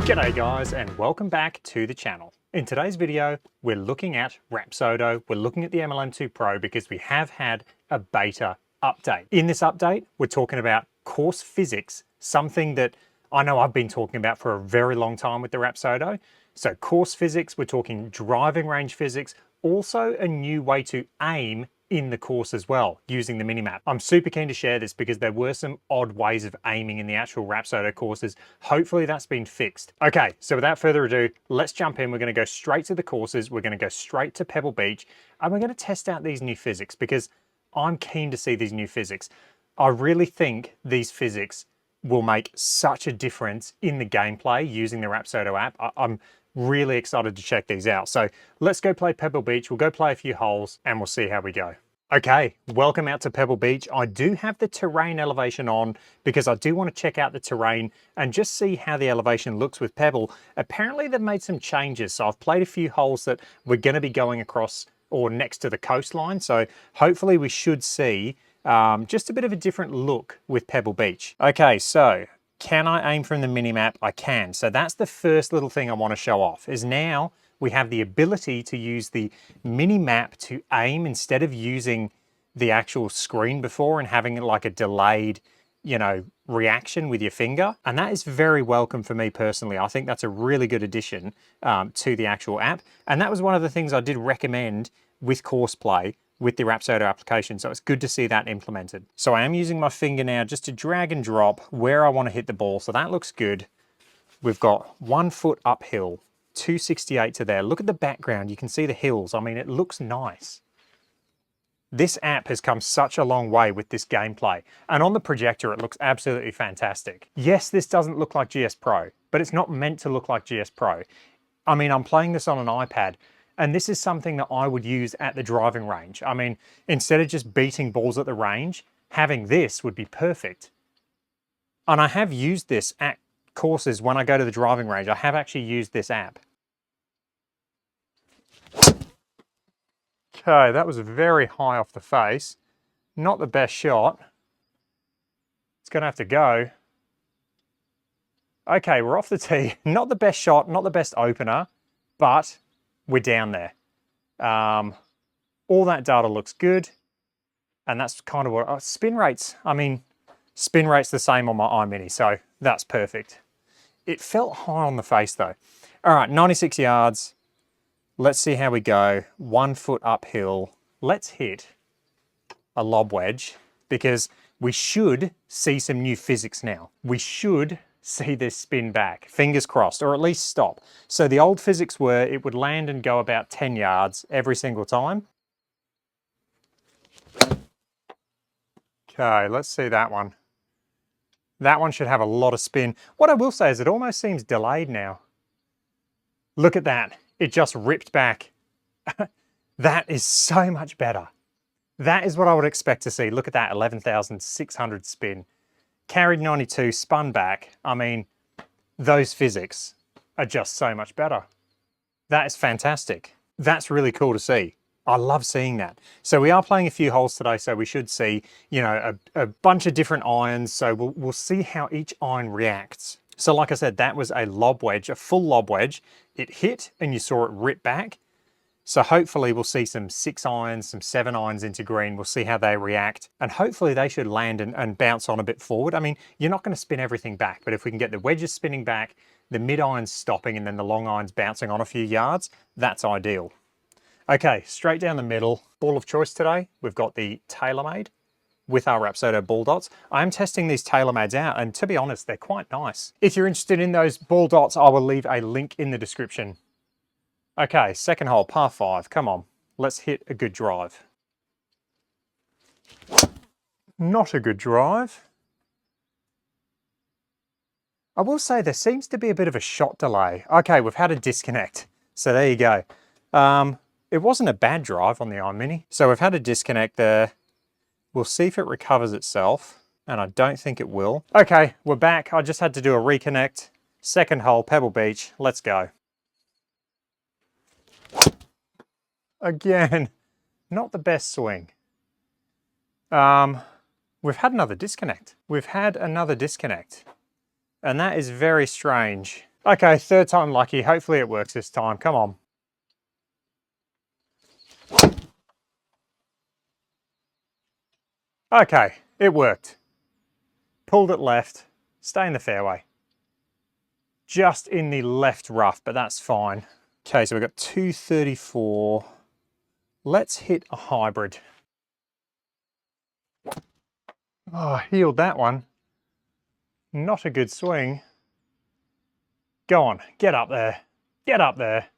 G'day guys, and welcome back to the channel. In today's video, we're looking at Rapsodo, we're looking at the MLM2 Pro because we have had a beta update. In this update, we're talking about course physics, something that I know I've been talking about for a very long time with the Rapsodo. So course physics, we're talking driving range physics, also a new way to aim in the course as well, using the minimap. I'm super keen to share this because there were some odd ways of aiming in the actual Rapsodo courses. Hopefully that's been fixed. Okay, so without further ado, let's jump in. We're gonna go straight to the courses. We're gonna go straight to Pebble Beach, and we're gonna test out these new physics because I'm keen to see these new physics. I really think these physics will make such a difference in the gameplay using the Rapsodo app. I'm really excited to check these out. So let's go play Pebble Beach. We'll go play a few holes and we'll see how we go. Okay, welcome out to Pebble Beach. I do have the terrain elevation on because I do want to check out the terrain and just see how the elevation looks with Pebble. Apparently they've made some changes. So I've played a few holes that we're going to be going across or next to the coastline. So hopefully we should see just a bit of a different look with Pebble Beach. Okay, so can I aim from the minimap? I can. So that's the first little thing I want to show off is now we have the ability to use the minimap to aim instead of using the actual screen before and having like a delayed, you know, reaction with your finger. And that is very welcome for me personally. I think that's a really good addition to the actual app. And that was one of the things I did recommend with Courseplay with the Rapsodo application. So it's good to see that implemented. So I am using my finger now just to drag and drop where I want to hit the ball. So that looks good. We've got 1 foot uphill, 268 to there. Look at the background. You can see the hills. I mean, it looks nice. This app has come such a long way with this gameplay. And on the projector, it looks absolutely fantastic. Yes, this doesn't look like GS Pro, but it's not meant to look like GS Pro. I mean, I'm playing this on an iPad, and this is something that I would use at the driving range. I mean, instead of just beating balls at the range, having this would be perfect. And I have used this at courses when I go to the driving range. I have actually used this app. Okay, that was very high off the face. Not the best shot. It's gonna have to go. Okay, we're off the tee. Not the best shot, not the best opener, but we're down there. All that data looks good. And that's kind of what, spin rates. I mean, spin rate's the same on my iMini, so that's perfect. It felt high on the face though. All right, 96 yards. Let's see how we go. 1 foot uphill. Let's hit a lob wedge because we should see some new physics now. We should see this spin back, fingers crossed, or at least stop. So the old physics were it would land and go about 10 yards every single time. Okay, let's see that one. That one should have a lot of spin. What I will say is it almost seems delayed now. Look at that. It just ripped back. That is so much better. That is what I would expect to see. Look at that, 11,600 spin. Carried 92, spun back. I mean, those physics are just so much better. That is fantastic. That's really cool to see. I love seeing that. So we are playing a few holes today, so we should see, you know, a bunch of different irons. So we'll see how each iron reacts. So like I said, that was a lob wedge, a full lob wedge. It hit and you saw it rip back. So hopefully we'll see some 6 irons, some 7 irons into green. We'll see how they react. And hopefully they should land and bounce on a bit forward. I mean, you're not going to spin everything back, but if we can get the wedges spinning back, the mid irons stopping, and then the long irons bouncing on a few yards, that's ideal. Okay, straight down the middle. Ball of choice today, we've got the TaylorMade with our Rapsodo ball dots. I'm testing these TaylorMades out, and to be honest, they're quite nice. If you're interested in those ball dots, I will leave a link in the description. Okay, second hole, par 5. Come on, let's hit a good drive. Not a good drive. I will say there seems to be a bit of a shot delay. Okay, we've had a disconnect. So there you go. It wasn't a bad drive on the iMini. So we've had a disconnect there. We'll see if it recovers itself, and I don't think it will. Okay, we're back. I just had to do a reconnect. Second hole, Pebble Beach. Let's go. Again, not the best swing. We've had another disconnect. We've had another disconnect. And that is very strange. Okay, third time lucky. Hopefully it works this time. Come on. Okay, it worked. Pulled it left, stay in the fairway. Just in the left rough, but that's fine. Okay, so we've got 234. Let's hit a hybrid. Oh, healed that one. Not a good swing. Go on, get up there. Get up there.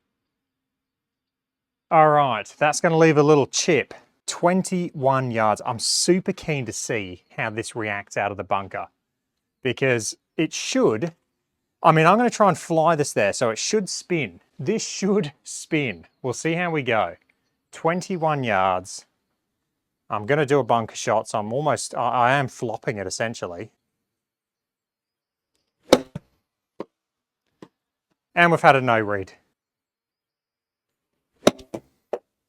All right, that's going to leave a little chip. 21 yards. I'm super keen to see how this reacts out of the bunker because it should, I mean, I'm going to try and fly this there, so it should spin. This should spin. We'll see how we go. 21 yards. I'm going to do a bunker shot, so I am flopping it essentially. And we've had a no read.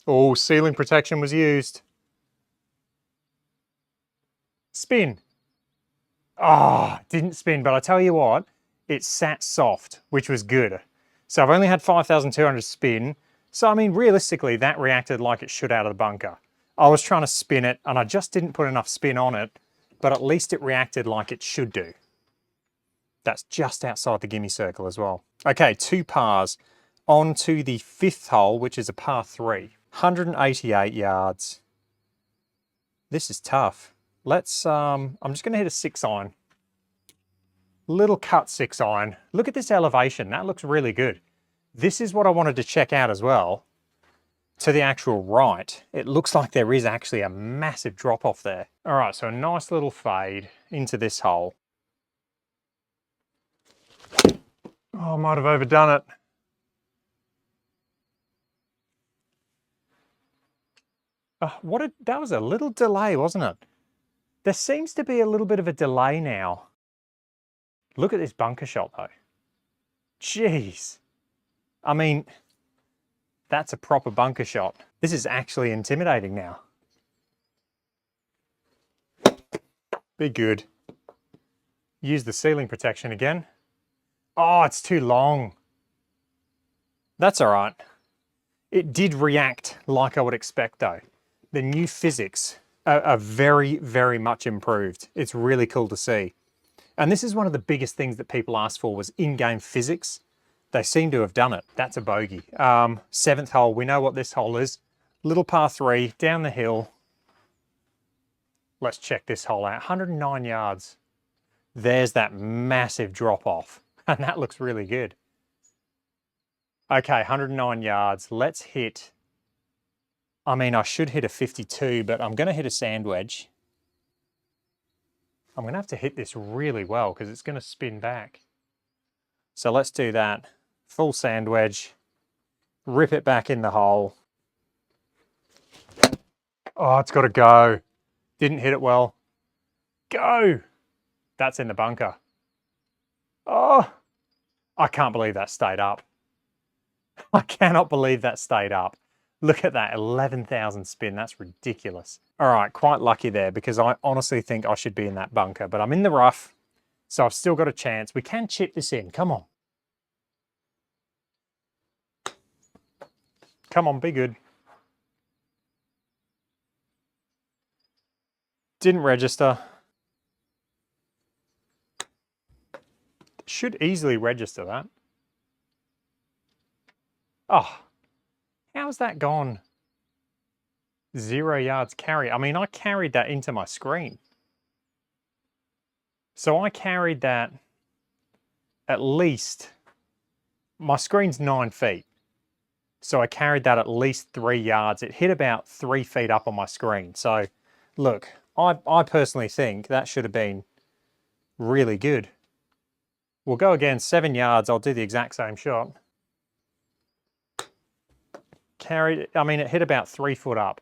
Oh, ceiling protection was used. Spin. Ah, oh, didn't spin, but I tell you what, it sat soft, which was good. So I've only had 5,200 spin. So I mean, realistically, that reacted like it should out of the bunker. I was trying to spin it and I just didn't put enough spin on it, but at least it reacted like it should do. That's just outside the gimme circle as well. Okay, 2 pars. On to the 5th hole, which is a par 3. 188 yards. This is tough. Let's, I'm just going to hit a 6-iron. Little cut 6-iron. Look at this elevation. That looks really good. This is what I wanted to check out as well. To the actual right, it looks like there is actually a massive drop off there. All right, so a nice little fade into this hole. Oh, I might have overdone it. That was a little delay, wasn't it? There seems to be a little bit of a delay now. Look at this bunker shot though. Jeez. I mean, that's a proper bunker shot. This is actually intimidating now. Be good. Use the ceiling protection again. Oh, it's too long. That's all right. It did react like I would expect though. The new physics are very, very much improved. It's really cool to see. And this is one of the biggest things that people asked for was in-game physics. They seem to have done it. That's a bogey. 7th hole, we know what this hole is. Little par 3, down the hill. Let's check this hole out. 109 yards. There's that massive drop off. And that looks really good. Okay, 109 yards. Let's hit, I mean, I should hit a 52, but I'm going to hit a sand wedge. I'm going to have to hit this really well because it's going to spin back. So let's do that. Full sand wedge. Rip it back in the hole. Oh, it's got to go. Didn't hit it well. Go! That's in the bunker. Oh, I can't believe that stayed up. I cannot believe that stayed up. Look at that, 11,000 spin. That's ridiculous. All right, quite lucky there because I honestly think I should be in that bunker, but I'm in the rough, so I've still got a chance. We can chip this in. Come on. Come on, be good. Didn't register. Should easily register that. Oh, how's that gone? 0 yards carry. I mean, I carried that into my screen. So I carried that at least, my screen's 9 feet. So I carried that at least 3 yards. It hit about 3 feet up on my screen. So look, I personally think that should have been really good. We'll go again, 7 yards. I'll do the exact same shot. Carried, I mean, it hit about 3 foot up.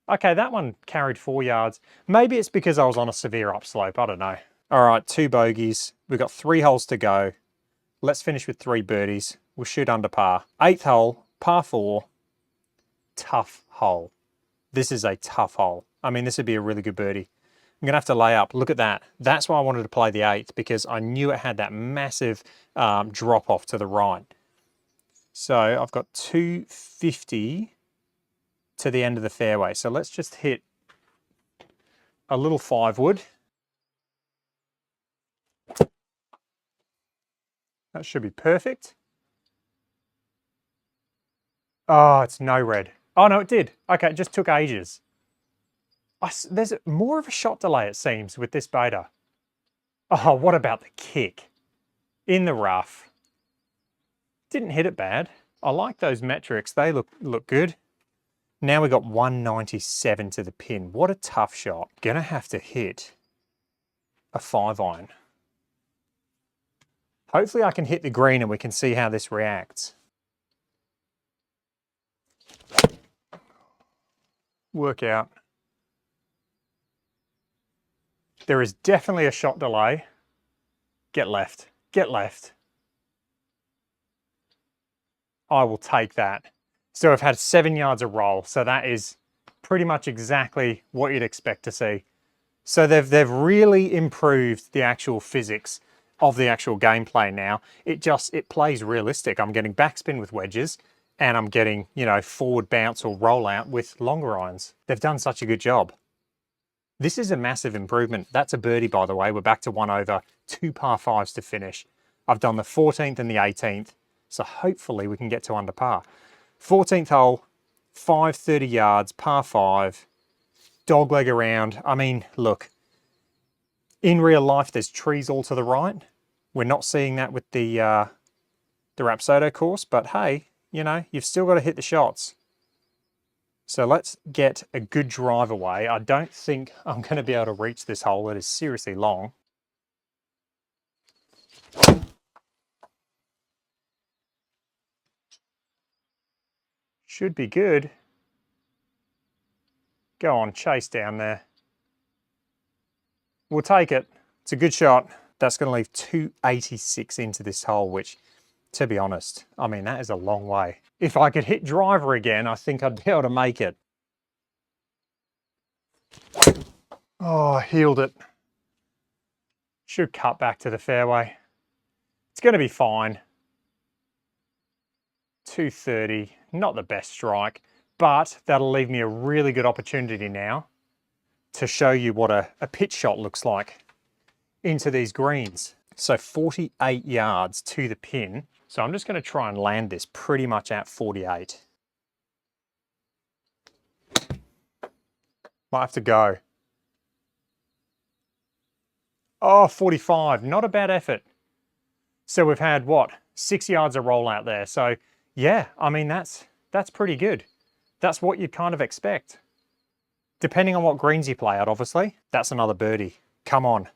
Okay, that one carried 4 yards. Maybe it's because I was on a severe upslope. I don't know. All right, 2 bogeys. We've got 3 holes to go. Let's finish with 3 birdies. We'll shoot under par. 8th hole, par 4. Tough hole. This is a tough hole. I mean, this would be a really good birdie. I'm gonna have to lay up. Look at that. That's why I wanted to play the 8th, because I knew it had that massive drop off to the right. So I've got 250 to the end of the fairway. So let's just hit a little 5-wood. That should be perfect. Oh, it's no red. Oh no, it did. Okay, it just took ages. There's more of a shot delay, it seems, with this beta. Oh, what about the kick? In the rough. Didn't hit it bad. I like those metrics. They look good. Now we got 197 to the pin. What a tough shot. Gonna have to hit a 5-iron. Hopefully I can hit the green and we can see how this reacts. Work out. There is definitely a shot delay. Get left. Get left. I will take that. So I've had 7 yards of roll. So that is pretty much exactly what you'd expect to see. So they've really improved the actual physics of the actual gameplay now. It plays realistic. I'm getting backspin with wedges and I'm getting, you know, forward bounce or rollout with longer irons. They've done such a good job. This is a massive improvement. That's a birdie, by the way. We're back to 1 over, 2 par 5s to finish. I've done the 14th and the 18th, so hopefully we can get to under par. 14th hole, 530 yards, par 5, dogleg around. I mean, look, in real life, there's trees all to the right. We're not seeing that with the Rapsodo course, but hey, you know, you've still got to hit the shots. So let's get a good drive away. I don't think I'm going to be able to reach this hole. It is seriously long. Should be good. Go on, chase down there. We'll take it. It's a good shot. That's going to leave 286 into this hole, which, to be honest, I mean, that is a long way. If I could hit driver again, I think I'd be able to make it. Oh, I healed it. Should cut back to the fairway. It's going to be fine. 230, not the best strike, but that'll leave me a really good opportunity now to show you what a pitch shot looks like into these greens. So 48 yards to the pin. So I'm just going to try and land this pretty much at 48. Might have to go. Oh, 45, not a bad effort. So we've had, what, 6 yards of roll out there. So yeah, I mean, that's pretty good. That's what you'd kind of expect. Depending on what greens you play at, obviously. That's another birdie. Come on.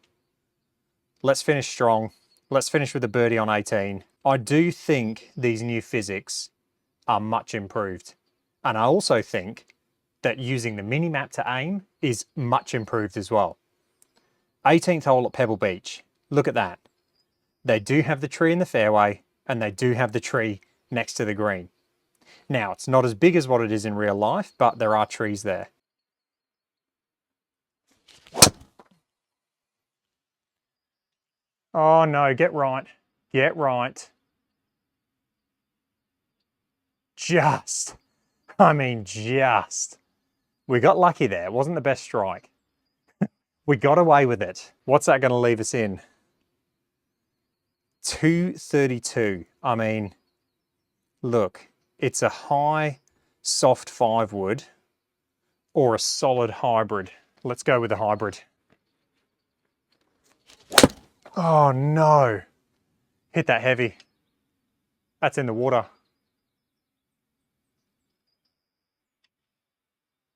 Let's finish strong. Let's finish with a birdie on 18. I do think these new physics are much improved. And I also think that using the mini map to aim is much improved as well. 18th hole at Pebble Beach. Look at that. They do have the tree in the fairway and they do have the tree next to the green. Now, it's not as big as what it is in real life, but there are trees there. Oh no, get right. Get right. Just. I mean, just. We got lucky there. It wasn't the best strike. We got away with it. What's that going to leave us in? 232. I mean, look, it's a high, soft 5-wood or a solid hybrid. Let's go with the hybrid. Oh no. Hit that heavy. That's in the water.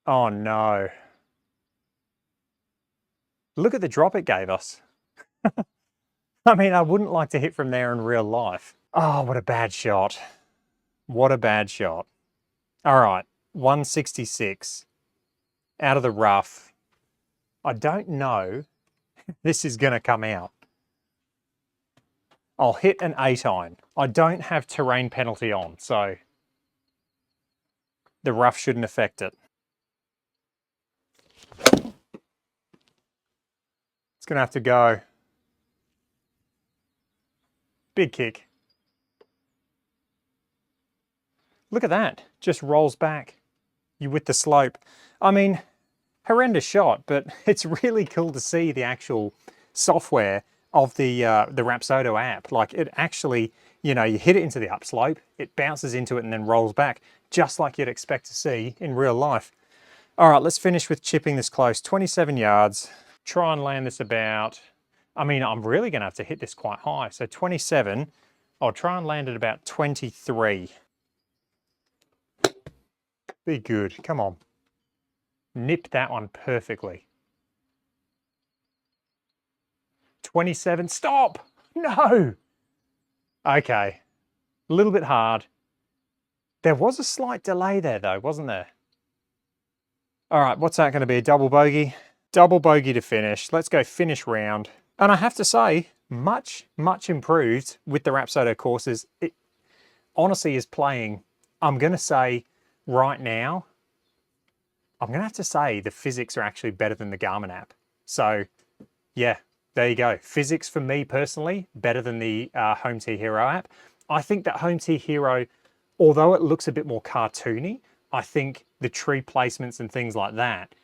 Oh no. Look at the drop it gave us. I mean, I wouldn't like to hit from there in real life. Oh, what a bad shot. What a bad shot. All right, 166 out of the rough. I don't know if this is going to come out. I'll hit an 8-iron. I don't have terrain penalty on, so the rough shouldn't affect it. It's gonna have to go. Big kick. Look at that, just rolls back. You with the slope. I mean, horrendous shot, but it's really cool to see the actual software of the Rapsodo app. Like it actually, you hit it into the upslope, it bounces into it and then rolls back, just like you'd expect to see in real life. All right, let's finish with chipping this close, 27 yards. Try and land this about, I'm really gonna have to hit this quite high. So 27, I'll try and land it about 23. Be good, come on. Nip that one perfectly. 27, stop! No! Okay, a little bit hard. There was a slight delay there though, wasn't there? All right, what's that gonna be, a double bogey? Double bogey to finish. Let's go finish round. And I have to say, much, much improved with the Rapsodo courses. It honestly is playing, I'm gonna say right now, I'm gonna have to say the physics are actually better than the Garmin app. So yeah, there you go. Physics for me personally, better than the Home T Hero app. I think that Home T Hero, although it looks a bit more cartoony, I think the tree placements and things like that,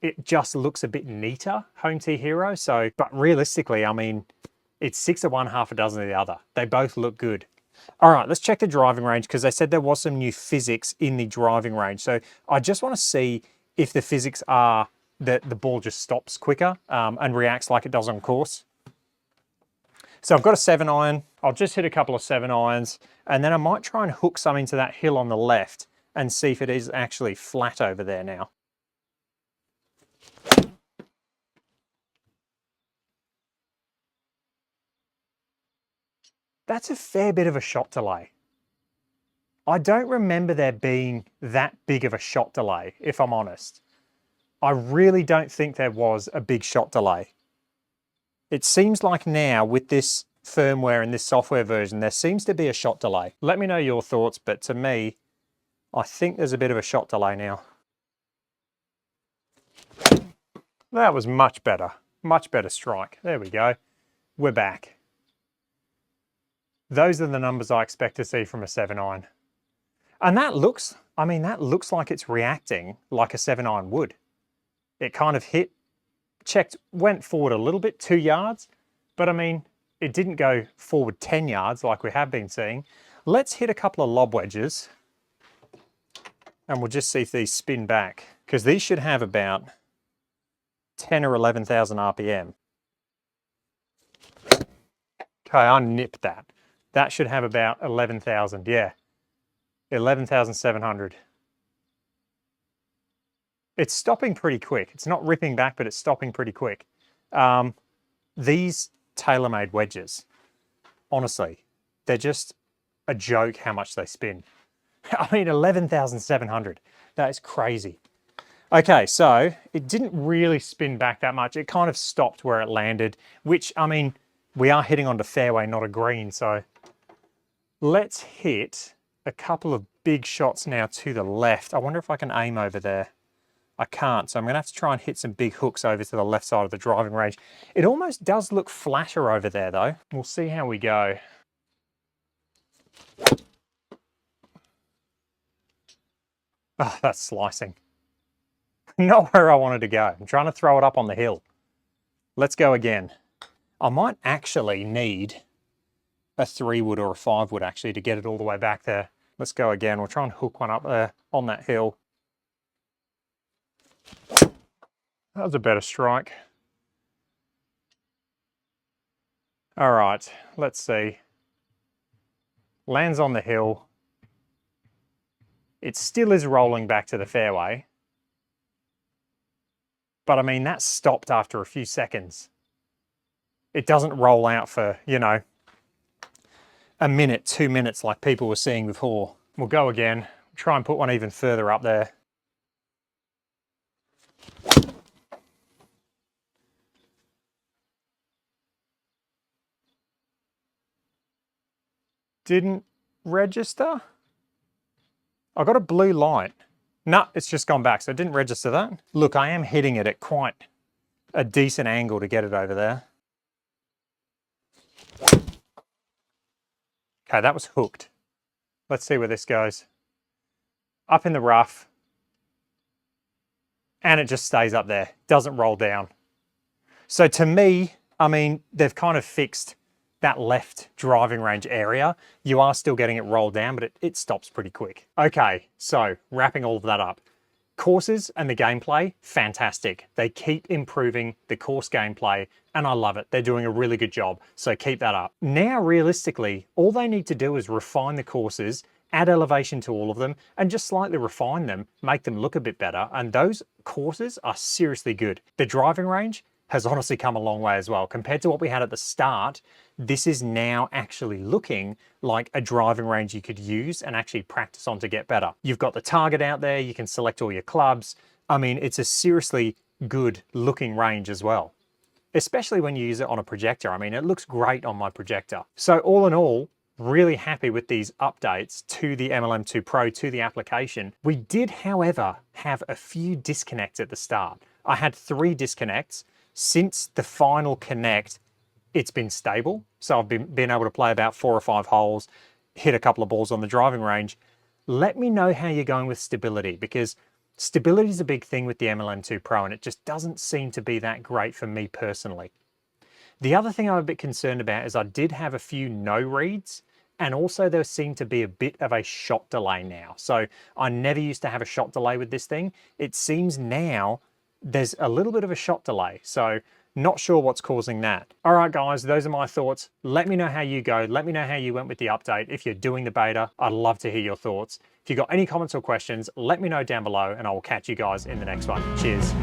it just looks a bit neater, Home T Hero. So, but realistically, I mean, it's 6 of one, half a dozen of the other. They both look good. All right, let's check the driving range because they said there was some new physics in the driving range. So I just want to see if the physics are that the ball just stops quicker and reacts like it does on course. So I've got a 7-iron. I'll just hit a couple of 7-irons and then I might try and hook some into that hill on the left and see if it is actually flat over there now. That's a fair bit of a shot delay. I don't remember there being that big of a shot delay, if I'm honest. I really don't think there was a big shot delay. It seems like now with this firmware and this software version, there seems to be a shot delay. Let me know your thoughts, but to me, I think there's a bit of a shot delay now. That was much better strike. There we go. We're back. Those are the numbers I expect to see from a 7-iron. And that looks, that looks like it's reacting like a 7-iron would. It kind of hit, checked, went forward a little bit, 2 yards, but it didn't go forward 10 yards like we have been seeing. Let's hit a couple of lob wedges and we'll just see if these spin back because these should have about 10 or 11,000 RPM. Okay, I nipped that. That should have about 11,000, yeah. 11,700. It's stopping pretty quick. It's not ripping back, but it's stopping pretty quick. These TaylorMade wedges, honestly, they're just a joke how much they spin. 11,700. That is crazy. Okay, so it didn't really spin back that much. It kind of stopped where it landed, which, we are hitting onto fairway, not a green, so let's hit a couple of big shots now to the left. I wonder if I can aim over there. I can't, so I'm gonna have to try and hit some big hooks over to the left side of the driving range. It almost does look flatter over there though. We'll see how we go. Oh, that's slicing. Not where I wanted to go. I'm trying to throw it up on the hill. Let's go again. I might actually need a 3-wood or a 5-wood actually to get it all the way back there. Let's go again. We'll try and hook one up there on that hill. That was a better strike. All right, let's see. Lands on the hill. It still is rolling back to the fairway. But that stopped after a few seconds. It doesn't roll out for, a minute, 2 minutes like people were seeing before. We'll go again, try and put one even further up there. Didn't register? I got a blue light. No, it's just gone back, so it didn't register that. Look, I am hitting it at quite, a decent angle to get it over there. Okay, that was hooked. Let's see where this goes. Up in the rough. And it just stays up there, doesn't roll down. So to me, I mean, they've kind of fixed that left driving range area. You are still getting it rolled down, but it stops pretty quick. Okay, so wrapping all of that up. Courses and the gameplay, fantastic. They keep improving the course gameplay and I love it. They're doing a really good job, so keep that up. Now, realistically, all they need to do is refine the courses, add elevation to all of them, and just slightly refine them, make them look a bit better, and those courses are seriously good. The driving range has honestly come a long way as well. Compared to what we had at the start, this is now actually looking like a driving range you could use and actually practice on to get better. You've got the target out there, you can select all your clubs. I mean, it's a seriously good looking range as well, especially when you use it on a projector. I mean, it looks great on my projector. So all in all, really happy with these updates to the MLM2 Pro, to the application. We did, however, have a few disconnects at the start. I had 3 disconnects. Since the final connect, it's been stable. So I've been able to play about 4 or 5 holes, hit a couple of balls on the driving range. Let me know how you're going with stability, because stability is a big thing with the MLM2 Pro and it just doesn't seem to be that great for me personally. The other thing I'm a bit concerned about is I did have a few no reads, and also there seemed to be a bit of a shot delay now. So I never used to have a shot delay with this thing. It seems now there's a little bit of a shot delay, so not sure what's causing that. All right, guys, those are my thoughts. Let me know how you go. Let me know how you went with the update. If you're doing the beta, I'd love to hear your thoughts. If you've got any comments or questions, let me know down below and I will catch you guys in the next one. Cheers.